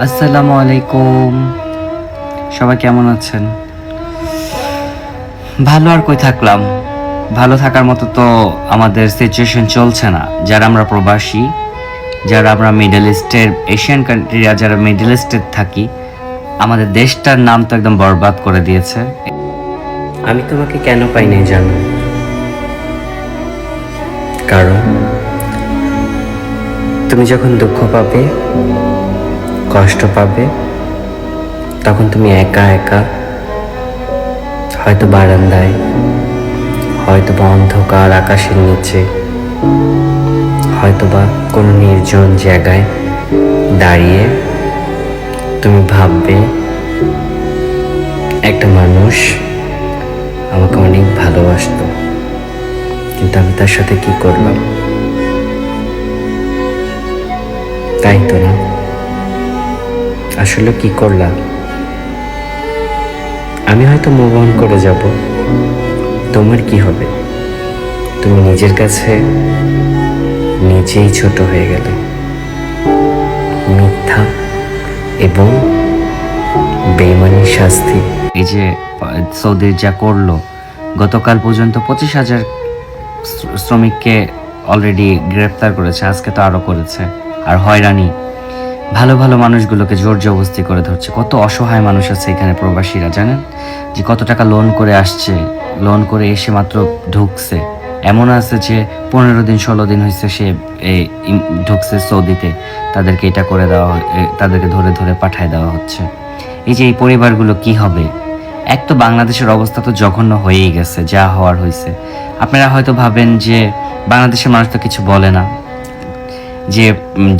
আসসালামু আলাইকুম। সবাই কেমন আছেন? ভালো আর কই থাকলাম, ভালো থাকার মতো তো আমাদের সিচুয়েশন চলছে না। যারা আমরা প্রবাসী, যারা আমরা মিডল ইস্টের এশিয়ান কান্ট্রিরা যারা মিডল ইস্টে থাকি, আমাদের দেশটার নাম তো একদম বরবাদ করে দিয়েছে। আমি তোমাকে কেন পাই নাই জানো? কারণ তুমি যখন দুঃখ পাবে, কষ্ট পাবে, তখন তুমি একা একা, হয়তো বারান্দায়, হয়তো বা অন্ধকার আকাশের নিচে, হয়তো বা কোনো নির্জন জায়গায় দাঁড়িয়ে তুমি ভাববে একটা মানুষ আমাকে অনেক ভালোবাসতো, কিন্তু আমি তার সাথে কি করলাম? তাই তো না? আসলে কি করলাম? আমি হয়তো মুভ অন করে যাব, তোমার কি হবে? তুমি নিজের কাছে নিজেই ছোট হয়ে গেলে। মিথ্যা এবং বেইমানির শাস্তি। এই যে সৌদির যা করলো, গতকাল পর্যন্ত 25,000 শ্রমিককে অলরেডি গ্রেপ্তার করেছে, আজকে তো আরো করেছে। আর হয়রানি, ভালো ভালো মানুষগুলোকে জোর জবরদস্তি করে ধরছে। কত অসহায় মানুষ আছে এখানে, প্রবাসীরা জানেন যে কত টাকা লোন করে আসছে, লোন করে এসে মাত্র ঢুকছে। এমন আছে যে 15 দিন 16 দিন হয়েছে সে ঢুকছে সৌদিতে, তাদেরকে এটা করে দেওয়া, তাদেরকে ধরে ধরে পাঠায় দেওয়া হচ্ছে। এই যে এই পরিবারগুলো কি হবে? এক তো বাংলাদেশের অবস্থা তো জঘন্য হয়েই গেছে, যা হওয়ার হয়েছে। আপনারা হয়তো ভাবেন যে বাংলাদেশের মানুষ তো কিছু বলে না, যে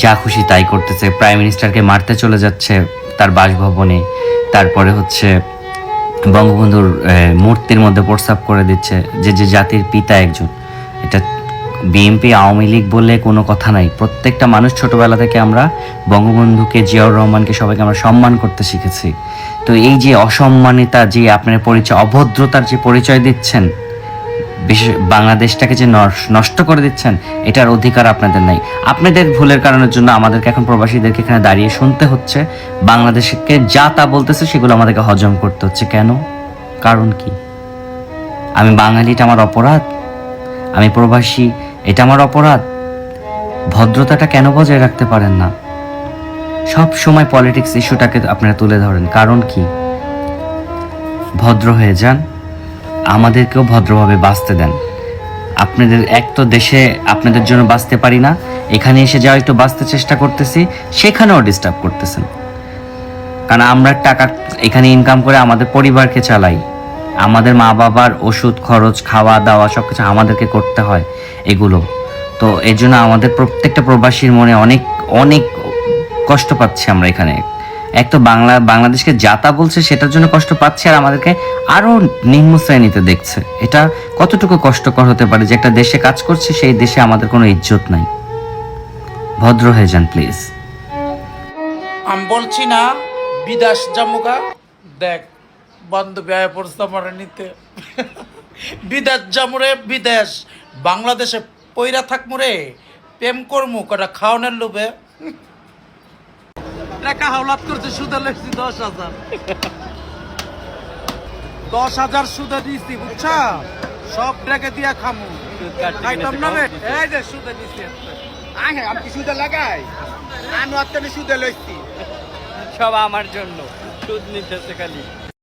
যা খুশি তাই করতেছে, প্রাইম মিনিস্টারকে মারতে চলে যাচ্ছে তার বাসভবনে, তারপরে হচ্ছে বঙ্গবন্ধুর মূর্তির মধ্যে প্রস্তাব করে দিচ্ছে, যে যে জাতির পিতা একজন। এটা বিএনপি আওয়ামী লীগ বলে কোনো কথা নাই। প্রত্যেকটা মানুষ ছোটবেলা থেকে আমরা বঙ্গবন্ধুকে, জিয়াউর রহমানকে, সবাইকে আমরা সম্মান করতে শিখেছি। তো এই যে অসম্মানিতা, যে আপনার পরিচয়, অভদ্রতার যে পরিচয় দিচ্ছেন, বিশেষ বাংলাদেশটাকে যে নষ্ট করে দিচ্ছেন, এটার অধিকার আপনাদের নাই। আপনাদের ভুলের কারণের জন্য আমাদেরকে এখন প্রবাসীদেরকে এখানে দাঁড়িয়ে শুনতে হচ্ছে, বাংলাদেশকে যা তা বলতেছে সেগুলো আমাদেরকে হজম করতে হচ্ছে। কেন? কারণ কি? আমি বাঙালি, এটা আমার অপরাধ? আমি প্রবাসী, এটা আমার অপরাধ? ভদ্রতাটা কেন বজায় রাখতে পারেন না? সব সময় পলিটিক্স ইস্যুটাকে আপনারা তুলে ধরেন, কারণ কি? ভদ্র হয়ে যান, আমাদেরকেও ভদ্রভাবে বাঁচতে দেন। আপনাদের এক তো দেশে আপনাদের জন্য বাঁচতে পারি না, এখানে এসে যাও একটু বাঁচতে চেষ্টা করতেছি, সেখানেও ডিস্টার্ব করতেছেন। কারণ আমরা টাকা এখানে ইনকাম করে আমাদের পরিবারকে চালাই, আমাদের মা বাবার ওষুধ খরচ, খাওয়া দাওয়া সব কিছু আমাদেরকে করতে হয় এগুলো। তো এর জন্য আমাদের প্রত্যেকটা প্রবাসীর মনে অনেক অনেক কষ্ট পাচ্ছি আমরা এখানে। এক তো বাংলাদেশকে যাতা বলছে সেটার জন্য কষ্ট পাচ্ছে, আর আমাদেরকে আরো নিম্ন শ্রেণীতে দেখছে। এটা কতটুকু কষ্টকর হতে পারে যে একটা দেশে কাজ করছে, সেই দেশে আমাদের কোনো ইজ্জত নাই। ভদ্র হয়ে যান প্লিজ। আমি বলছি না বিদেশ জামুকা, দেখ বন্ধ ব্যয় পড়ছে আমার নিতে। বিদেশ জামুরে, বিদেশ বাংলাদেশে পইরা থাকমু রে, প্রেম করমু কটা খাওয়ানোর লোভে। টাকা হাওলাত করছে, সুদে লেখছি 10,000, 10,000 সুদে দিয়েছি, বুঝছা? সব ডেকে দিয়া খামু, খাইতাম না রে। এই যে সুদে দিছি, আমি কি সুদে লাগাই? আমি অত্যন্ত সুদে লইছি। সব আমার জন্য সুদ নিতেছে খালি।